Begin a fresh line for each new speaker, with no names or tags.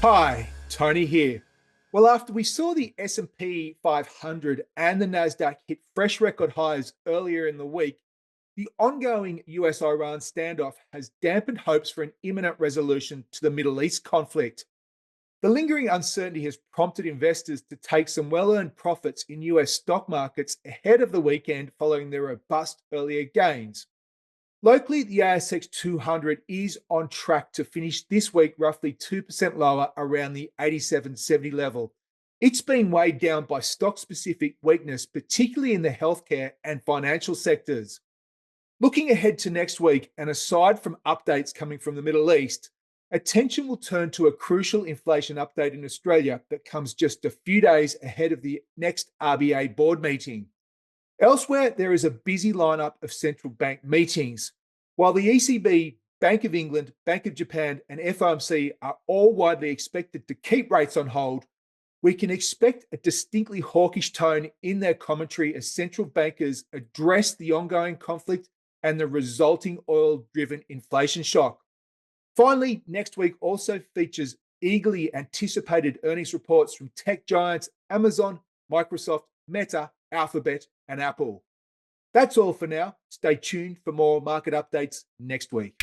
Hi, Tony here. Well, after we saw the S&P 500 and the Nasdaq hit fresh record highs earlier in the week, the ongoing US-Iran standoff has dampened hopes for an imminent resolution to the Middle East conflict. The lingering uncertainty has prompted investors to take some well-earned profits in US stock markets ahead of the weekend following their robust earlier gains. Locally, the ASX 200 is on track to finish this week roughly 2% lower around the 87.70 level. It's been weighed down by stock specific weakness, particularly in the healthcare and financial sectors. Looking ahead to next week, and aside from updates coming from the Middle East, attention will turn to a crucial inflation update in Australia that comes just a few days ahead of the next RBA board meeting. Elsewhere, there is a busy lineup of central bank meetings. While the ECB, Bank of England, Bank of Japan, and FOMC are all widely expected to keep rates on hold, we can expect a distinctly hawkish tone in their commentary as central bankers address the ongoing conflict and the resulting oil-driven inflation shock. Finally, next week also features eagerly anticipated earnings reports from tech giants Amazon, Microsoft, Meta, Alphabet, and Apple. That's all for now. Stay tuned for more market updates next week.